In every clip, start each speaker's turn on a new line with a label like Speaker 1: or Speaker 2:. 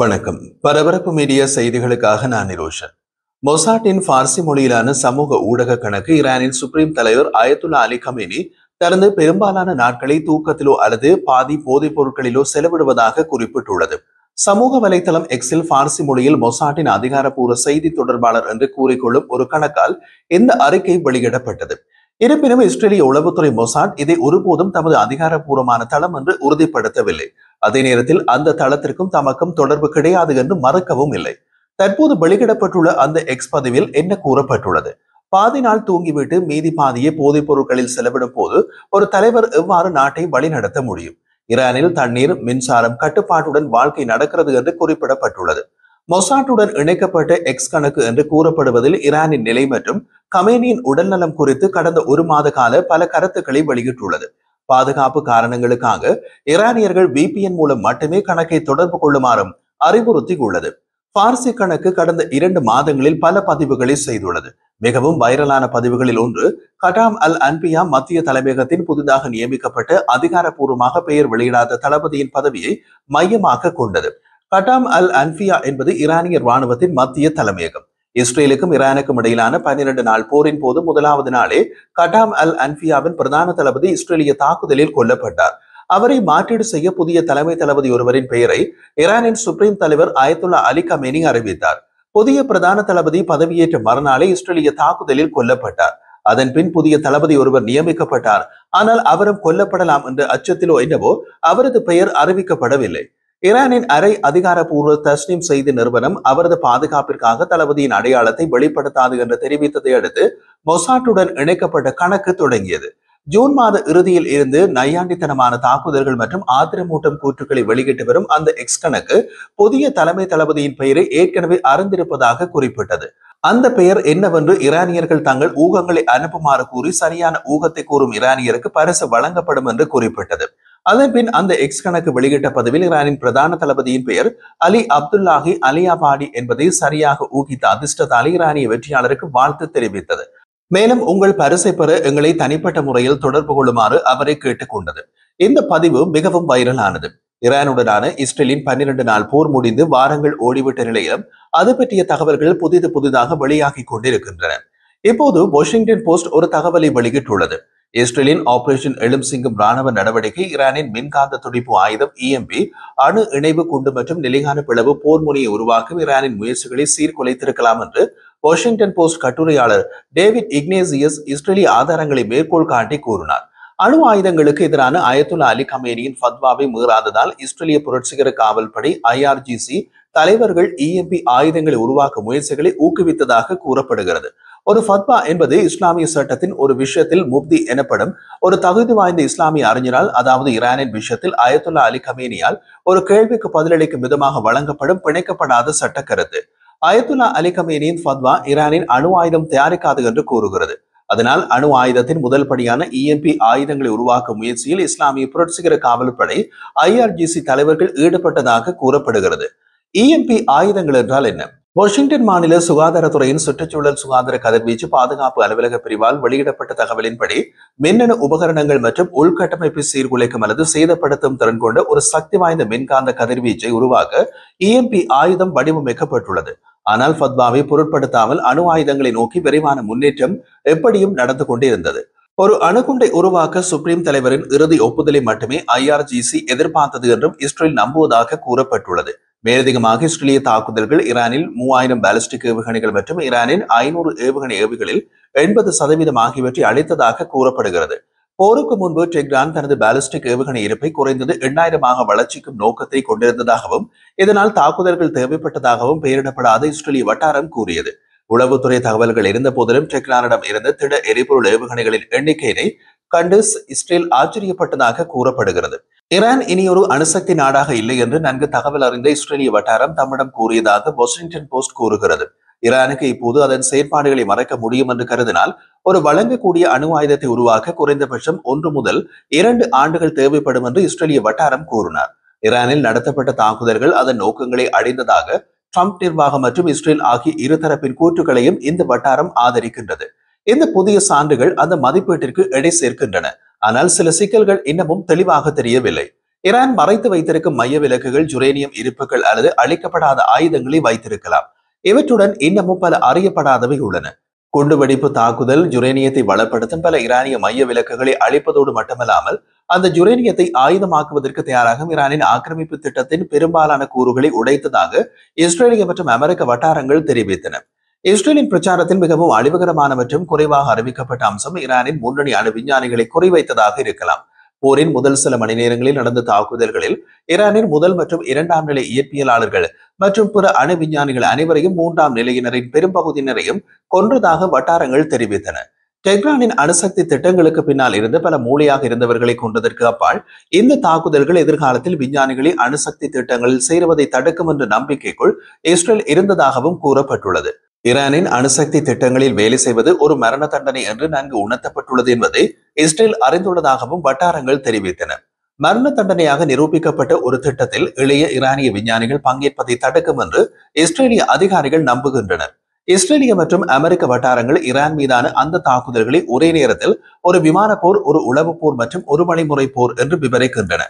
Speaker 1: வணக்கம். பரபரப்பு மீடியா செய்திகளுக்காக நான் நிரோஷன். மொசாட்டின் பார்சி மொழியிலான சமூக ஊடக கணக்கு ஈரானின் சுப்ரீம் தலைவர் அயத்துல்லா அலி கமேனி தனது பெரும்பாலான நாட்களை தூக்கத்திலோ அல்லது பாதி போதைப் பொருட்களிலோ செலவிடுவதாக குறிப்பிட்டுள்ளது. சமூக வலைதளம் எக்ஸில் பார்சி மொழியில் மொசாட்டின் அதிகாரப்பூர்வ செய்தி தொடர்பாளர் என்று கூறிக்கொள்ளும் ஒரு கணக்கால் இந்த அறிக்கை வெளியிடப்பட்டது. இருப்பினும் இஸ்ரேலிய உளவுத்துறை மொசாட் இதை ஒருபோதும் தமது அதிகாரப்பூர்வமான தளம் என்று உறுதிப்படுத்தவில்லை. அதே நேரத்தில் அந்த தளத்திற்கும் தமக்கும் தொடர்பு கிடையாது என்று மறுக்கவும் இல்லை. தற்போது வெளியிடப்பட்டுள்ள அந்த எக்ஸ் பதிவில் என்ன கூறப்பட்டுள்ளது? பாதி நாள் தூங்கிவிட்டு மீதி பாதியை போதைப் பொருட்களில் செலவிடும் போது ஒரு தலைவர் எவ்வாறு நாட்டை வழிநடத்த முடியும்? ஈரானில் தண்ணீர், மின்சாரம் கட்டுப்பாட்டுடன் வாழ்க்கை நடக்கிறது என்று குறிப்பிடப்பட்டுள்ளது. மொசாட்டுடன் இணைக்கப்பட்ட எக்ஸ் கணக்கு என்று கூறப்படுவதில் ஈரானின் நிலை மற்றும் கமேனியின் உடல்நலம் குறித்து கடந்த ஒரு மாத கால பல கருத்துக்களை வெளியிட்டுள்ளது. பாதுகாப்பு காரணங்களுக்காக ஈரானியர்கள் VPN மூலம் மட்டுமே கணக்கை தொடர்பு கொள்ளுமாறும் அறிவுறுத்தியுள்ளது. பார்சி கணக்கு கடந்த 2 மாதங்களில் பல பதிவுகளை செய்துள்ளது. மிகவும் வைரலான பதிவுகளில் ஒன்று கட்டாம் அல் அன்பியா மத்திய தலைமையகத்தின் புதிதாக நியமிக்கப்பட்ட அதிகாரப்பூர்வமாக பெயர் வெளியிடாத தளபதியின் பதவியை மையமாக கொண்டது. கட்டாம் அல் அன்பியா என்பது ஈரானிய ராணுவத்தின் மத்திய தலைமையகம். இஸ்ரேலுக்கும் ஈரானுக்கும் இடையிலான 12 நாள் போரின் போது முதலாவது நாளே கட்டாம் அல் அன்பியாவின் பிரதான தளபதி இஸ்ரேலிய தாக்குதலில் கொல்லப்பட்டார். அவரை மாற்றீடு செய்ய புதிய தலைமை தளபதி ஒருவரின் பெயரை ஈரானின் சுப்ரீம் தலைவர் அயத்துல்லா அலி கமேனி அறிவித்தார். புதிய பிரதான தளபதி பதவியேற்ற மறுநாளே இஸ்ரேலிய தாக்குதலில் கொல்லப்பட்டார். அதன் பின் புதிய தளபதி ஒருவர் நியமிக்கப்பட்டார். ஆனால் அவரும் கொல்லப்படலாம் என்ற அச்சத்திலோ என்னவோ அவரது பெயர் அறிவிக்கப்படவில்லை. ஈரானின் அரை அதிகாரப்பூர்வ தஸ்னீம் செய்தி நிறுவனம் அவரது பாதுகாப்பிற்காக தளபதியின் அடையாளத்தை வெளிப்படுத்தாது என்று தெரிவித்ததை அடுத்து மொசாட்டுடன் இணைக்கப்பட்ட கணக்கு தொடங்கியது. ஜூன் மாத இறுதியில் இருந்து நையாண்டித்தனமான தாக்குதல்கள் மற்றும் ஆத்திரமூட்டும் கூற்றுக்களை வெளியிட்டு வரும் அந்த எக்ஸ் கணக்கு புதிய தலைமை தளபதியின் பெயரை ஏற்கனவே அறிந்திருப்பதாக குறிப்பிட்டது. அந்த பெயர் என்னவென்று ஈரானியர்கள் தங்கள் ஊகங்களை அனுப்புமாறு கூறி சரியான ஊகத்தை கூறும் ஈரானியருக்கு பரிசு வழங்கப்படும் என்று குறிப்பிட்டது. அதன் பின் அந்த எக்ஸ் கணக்கு வெளியிட்ட பதிவில் ஈரானின் பிரதான தளபதியின் பெயர் அலி அப்துல்லாஹி அலியாபாடி என்பதை சரியாக ஊகித்த அதிர்ஷ்டசாலி ஈரானிய வெற்றியாளருக்கு வாழ்த்து தெரிவித்தது. மேலும் உங்கள் பரிசை பெற எங்களை தனிப்பட்ட முறையில் தொடர்பு கொள்ளுமாறு அவரை கேட்டுக்கொண்டது. இந்த பதிவு மிகவும் வைரலானது. ஈரானுடனான இஸ்ரேலின் 12 நாள் போர் முடிந்து வாரங்கள் ஓடிவிட்ட நிலையிலும் அது பற்றிய தகவல்கள் புதிதாக வெளியாகி கொண்டிருக்கின்றன. இப்போது வாஷிங்டன் போஸ்ட் ஒரு தகவலை வெளியிட்டுள்ளது. இஸ்ரேலின் ஆபரேஷன் எழும் சிங்கம் ராணுவ நடவடிக்கை ஈரானின் மின்காந்த துடிப்பு ஆயுதம் EMP, அணு இணைவு குண்டு மற்றும் நிலையான பிளவு போர் முனையை உருவாக்கும் ஈரானின் முயற்சிகளை சீர்குலைத்திருக்கலாம் என்று வாஷிங்டன் போஸ்ட் கட்டுரையாளர் டேவிட் இக்னேசியஸ் இஸ்ரேலிய ஆதாரங்களை மேற்கோள் காட்டி கூறினார். அணு ஆயுதங்களுக்கு எதிரான அயத்துல்லா அலி கமேனியின் ஃபத்வாவை மீறாததால் இஸ்ரேலிய புரட்சிகர காவல்படை IRGC தலைவர்கள் EMP ஆயுதங்களை உருவாக்கும் முயற்சிகளை ஊக்குவித்ததாக கூறப்படுகிறது. ஒரு ஃபத்வா என்பது இஸ்லாமிய சட்டத்தின் ஒரு விஷயத்தில் முப்தி எனப்படும் ஒரு தகுதி வாய்ந்த இஸ்லாமிய அறிஞரால், அதாவது ஈரானின் விஷயத்தில் அயத்துல்லா அலி கமேனியால் ஒரு கேள்விக்கு பதிலளிக்கும் விதமாக வழங்கப்படும் பிணைக்கப்படாத சட்ட கருத்து. அயத்துல்லா அலி கமேனியின் ஃபத்வா ஈரானின் அணு ஆயுதம் தயாரிக்காது என்று கூறுகிறது. அதனால் அணு ஆயுதத்தின் முதல் படியான EMP ஆயுதங்களை உருவாக்கும் முயற்சியில் இஸ்லாமிய புரட்சிகர காவல்படை IRGC தலைவர்கள் ஈடுபட்டதாக கூறப்படுகிறது. EMP ஆயுதங்கள் என்றால் என்ன? வாஷிங்டன் மாநில சுகாதாரத்துறையின் சுற்றுச்சூழல் சுகாதார கதிர்வீச்சு பாதுகாப்பு அலுவலக பிரிவால் வெளியிடப்பட்ட தகவலின்படி மின்னணு உபகரணங்கள் மற்றும் உள்கட்டமைப்பை சீர்குலைக்கும் அல்லது சேதப்படுத்தும் திறன் கொண்ட ஒரு சக்தி வாய்ந்த மின்காந்த கதிர்வீச்சை உருவாக்க EMP ஆயுதம் வடிவமைக்கப்பட்டுள்ளது. ஆனால் ஃபத்வாவை பொருட்படுத்தாமல் அணு ஆயுதங்களை நோக்கி விரைவான முன்னேற்றம் எப்படியும் நடந்து கொண்டிருந்தது. ஒரு அணுகுண்டை உருவாக்க சுப்ரீம் தலைவரின் இறுதி ஒப்புதலை மட்டுமே IRGC எதிர்பார்த்தது என்றும் இஸ்ரேல் நம்புவதாக கூறப்பட்டுள்ளது. மேலதிகமாக இஸ்ரேலிய தாக்குதல்கள் ஈரானில் 3000 பாலிஸ்டிக் ஏவுகணைகள் மற்றும் ஈரானின் 500 ஏவுகணை ஏவுகளில் 80% ஆகியவற்றை அளித்ததாக கூறப்படுகிறது. போருக்கு முன்பு டெஹ்ரான் தனது பாலிஸ்டிக் ஏவுகணை இருப்பை குறைந்தது 8000 வளர்ச்சிக்கும் நோக்கத்தை கொண்டிருந்ததாகவும் இதனால் தாக்குதல்கள் தேவைப்பட்டதாகவும் பெயரிடப்படாத இஸ்ரேலிய வட்டாரம் கூறியது. உளவுத்துறை தகவல்கள் இருந்த போதிலும் டெஹ்ரானிடம் இருந்த திட எரிபொருள் ஏவுகணைகளின் எண்ணிக்கையை கண்டு இஸ்ரேல் ஆச்சரியப்பட்டதாக கூறப்படுகிறது. ஈரான் இனியொரு அணுசக்தி நாடாக இல்லை என்று நன்கு தகவல் அறிந்த இஸ்ரேலிய வட்டாரம் தம்மிடம் கூறியதாக வாஷிங்டன் போஸ்ட் கூறுகிறது. ஈரானுக்கு இப்போது அதன் செயற்பாடுகளை மறைக்க முடியும் என்று கருதினால் ஒரு வழங்கக்கூடிய அணு ஆயுதத்தை உருவாக்க குறைந்தபட்சம் 1 முதல் 2 ஆண்டுகள் தேவைப்படும் என்று இஸ்ரேலிய வட்டாரம் கூறினார். ஈரானில் நடத்தப்பட்ட தாக்குதல்கள் அதன் நோக்கங்களை அடைந்ததாக ட்ரம்ப் நிர்வாகம் மற்றும் இஸ்ரேல் ஆகிய இருதரப்பின் கூற்றுக்களையும் இந்த வட்டாரம் ஆதரிக்கின்றது. இந்த புதிய சான்றுகள் அந்த மதிப்பீட்டிற்கு எடை சேர்க்கின்றன. ஆனால் சில சிக்கல்கள் இன்னமும் தெளிவாக தெரியவில்லை. ஈரான் மறைத்து வைத்திருக்கும் மைய விலக்குகள் யுரேனியம் இருப்புகள் அல்லது அழிக்கப்படாத ஆயுதங்களை வைத்திருக்கலாம். இவற்றுடன் இன்னமும் பல அறியப்படாதவை உள்ளன. குண்டுவெடிப்பு தாக்குதல் யுரேனியத்தை வளப்படுத்தும் பல ஈரானிய மைய விலக்குகளை அழிப்பதோடு மட்டுமல்லாமல் அந்த யுரேனியத்தை ஆயுதமாக்குவதற்கு தயாராகும் ஈரானின் ஆக்கிரமிப்பு திட்டத்தின் பெரும்பாலான கூறுகளை உடைத்ததாக இஸ்ரேலிய மற்றும் அமெரிக்க வட்டாரங்கள் தெரிவித்தன. இஸ்ரேலின் பிரச்சாரத்தில் மிகவும் அழிவுகரமான மற்றும் குறைவாக அறிவிக்கப்பட்ட அம்சம் ஈரானின் முன்னணி அணு விஞ்ஞானிகளை குறிவைத்ததாக இருக்கலாம். போரின் முதல் சில மணி நேரங்களில் நடந்த தாக்குதல்களில் ஈரானின் முதல் மற்றும் இரண்டாம் நிலை இயற்பியலாளர்கள் மற்றும் பிற அணு விஞ்ஞானிகள் அனைவரையும் மூன்றாம் நிலையினரின் பெரும்பகுதியினரையும் கொன்றதாக வட்டாரங்கள் தெரிவித்தன. டெஹ்ரானின் அணுசக்தி திட்டங்களுக்கு பின்னால் இருந்து பல மூளையாக இருந்தவர்களை கொன்றதற்கு அப்பால் இந்த தாக்குதல்கள் எதிர்காலத்தில் விஞ்ஞானிகளின் அணுசக்தி திட்டங்களில் சேருவதை தடுக்கும் என்ற நம்பிக்கைக்குள் இஸ்ரேல் இருந்ததாகவும் கூறப்பட்டுள்ளது. ஈரானின் அணுசக்தி திட்டங்களில் வேலை செய்வது ஒரு மரண தண்டனை என்று நன்கு உணர்த்தப்பட்டுள்ளது என்பதை இஸ்ரேல் அறிந்துள்ளதாகவும் வட்டாரங்கள் தெரிவித்தன. மரண தண்டனையாக நிரூபிக்கப்பட்ட ஒரு திட்டத்தில் இளைய ஈரானிய விஞ்ஞானிகள் பங்கேற்பதை தடுக்கும் என்று இஸ்ரேலிய அதிகாரிகள் நம்புகின்றனர். இஸ்ரேலிய மற்றும் அமெரிக்க வட்டாரங்கள் ஈரான் மீதான அந்த தாக்குதல்களை ஒரே நேரத்தில் ஒரு விமான போர், ஒரு உளவு போர் மற்றும் ஒரு வழிமுறை போர் என்று விவரிக்கின்றன.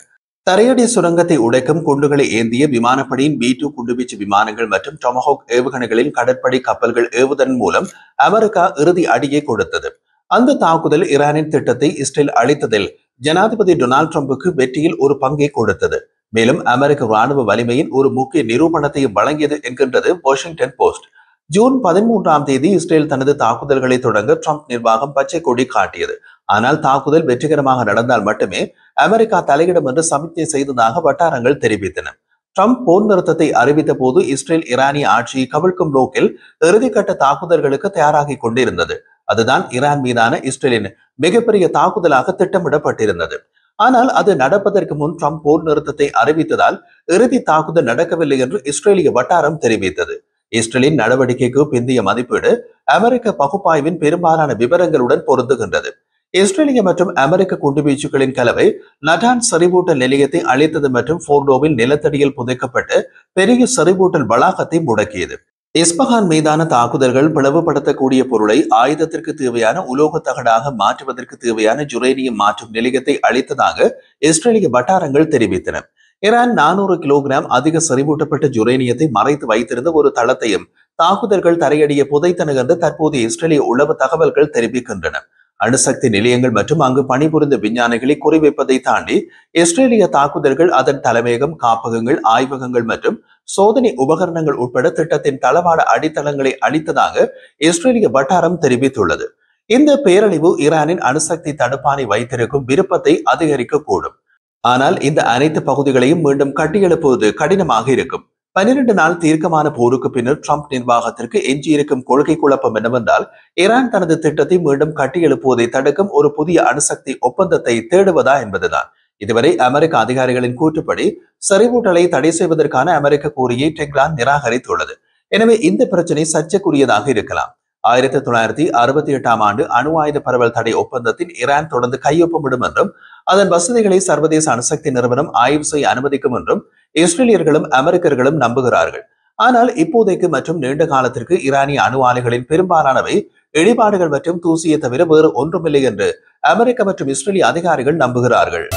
Speaker 1: தரையடி சுரங்கத்தை உடைக்கும் குண்டுகளை ஏந்திய விமானப்படையின் B-2 குண்டுவீச்சு விமானங்கள் மற்றும் டொமஹாக் ஏவுகணைகளின் கடற்படை கப்பல்கள் ஏவுதன் மூலம் அமெரிக்கா இறுதி அடியை கொடுத்தது. அந்த தாக்குதல் ஈரானின் திட்டத்தை இஸ்ரேல் அளித்ததில் ஜனாதிபதி டொனால்ட் ட்ரம்புக்கு வெற்றியில் ஒரு பங்கை கொடுத்தது. மேலும் அமெரிக்க ராணுவ வலிமையின் ஒரு முக்கிய நிரூபணத்தையும் வழங்கியது என்கின்றது வாஷிங்டன் போஸ்ட். ஜூன் 13ஆம் தேதி இஸ்ரேல் தனது தாக்குதல்களை தொடங்க ட்ரம்ப் நிர்வாகம் பச்சை கொடி காட்டியது. ஆனால் தாக்குதல் வெற்றிகரமாக நடந்தால் மட்டுமே அமெரிக்கா தலையிடும் என்று சமிக்ஞை செய்ததாக வட்டாரங்கள் தெரிவித்தன. ட்ரம்ப் போர் நிறுத்தத்தை அறிவித்த போது இஸ்ரேல் ஈரானிய ஆட்சியை கவிழ்க்கும் நோக்கில் இறுதிக்கட்ட தாக்குதல்களுக்கு தயாராகி கொண்டிருந்தது. அதுதான் ஈரான் மீதான இஸ்ரேலின் மிகப்பெரிய தாக்குதலாக திட்டமிடப்பட்டிருந்தது. ஆனால் அது நடப்பதற்கு முன் ட்ரம்ப் போர் நிறுத்தத்தை அறிவித்ததால் இறுதி தாக்குதல் நடக்கவில்லை என்று இஸ்ரேலிய வட்டாரம் தெரிவித்தது. இஸ்ரேலின் நடவடிக்கைக்கு பிந்தைய மதிப்பீடு அமெரிக்க பகுப்பாய்வின் பெரும்பாலான விவரங்களுடன் பொருந்துகின்றது. இஸ்ரேலிய மற்றும் அமெரிக்க குண்டுவீச்சுகளின் கலவை நடான் செறிவூட்டல் நிலையத்தை அழித்தது மற்றும் போர்டோவில் நிலத்தடியில் புதைக்கப்பட்டு பெரிய செறிவூட்டல் வளாகத்தை முடக்கியது. இஸ்பஹான் மீதான தாக்குதல்கள் பிளவுபடுத்தக்கூடிய பொருளை ஆயுதத்திற்கு தேவையான உலோக தகடாக மாற்றுவதற்கு தேவையான யுரேனியம் மாற்றும் நிலையத்தை அளித்ததாக இஸ்ரேலிய வட்டாரங்கள் தெரிவித்தன. ஈரான் 400 கிலோகிராம் அதிக செறிவூட்டப்பட்ட யுரேனியத்தை மறைத்து வைத்திருந்த ஒரு தளத்தையும் தாக்குதல்கள் தரையடிய புதைத்தன என்று தற்போதைய இஸ்ரேலிய உளவு தகவல்கள் தெரிவிக்கின்றன. அணுசக்தி நிலையங்கள் மற்றும் அங்கு பணிபுரிந்த விஞ்ஞானிகளை குறிவைப்பதை தாண்டி இஸ்ரேலிய தாக்குதல்கள் அதன் தலைமையகம், காப்பகங்கள், ஆய்வகங்கள் மற்றும் சோதனை உபகரணங்கள் உட்பட திட்டத்தின் தளவாட அடித்தளங்களை அளித்ததாக இஸ்ரேலிய வட்டாரம் தெரிவித்துள்ளது. இந்த பேரழிவு ஈரானின் அணுசக்தி தடுப்பானை வைத்திருக்கும் விருப்பத்தை அதிகரிக்கக்கூடும். ஆனால் இந்த அனைத்து பகுதிகளையும் மீண்டும் கட்டியெழுப்புவது கடினமாக இருக்கும். 12 நாள் தீர்க்கமான போருக்கு பின்னர் ட்ரம்ப் நிர்வாகத்திற்கு எஞ்சியிருக்கும் கொள்கை குழப்பம் என்னவென்றால் ஈரான் தனது திட்டத்தை மீண்டும் கட்டியெழுப்புவதை தடுக்கும் ஒரு புதிய அணுசக்தி ஒப்பந்தத்தை தேடுவதா என்பதுதான். இதுவரை அமெரிக்க அதிகாரிகளின் கூற்றுப்படி செறிவூட்டலை தடை செய்வதற்கான அமெரிக்க கோரியை டெஹ்ரான் நிராகரித்துள்ளது. எனவே இந்த பிரச்சனை சர்ச்சைக்குரியதாக இருக்கலாம். 1968ஆம் ஆண்டு அணு ஆயுத பரவல் தடை ஒப்பந்தத்தில் ஈரான் தொடர்ந்து கையொப்பமிடும் என்றும் அதன் வசதிகளை சர்வதேச அணுசக்தி நிறுவனம் ஆய்வு செய்ய அனுமதிக்கும் என்றும் இஸ்ரேலியர்களும் அமெரிக்கர்களும் நம்புகிறார்கள். ஆனால் இப்போதைக்கு மற்றும் நீண்ட காலத்திற்கு ஈரானிய அணு ஆலைகளின் பெரும்பாலானவை இடிபாடுகள் மற்றும் தூசியை தவிர வேறு ஒன்றுமில்லை என்று அமெரிக்க மற்றும் இஸ்ரேலிய அதிகாரிகள் நம்புகிறார்கள்.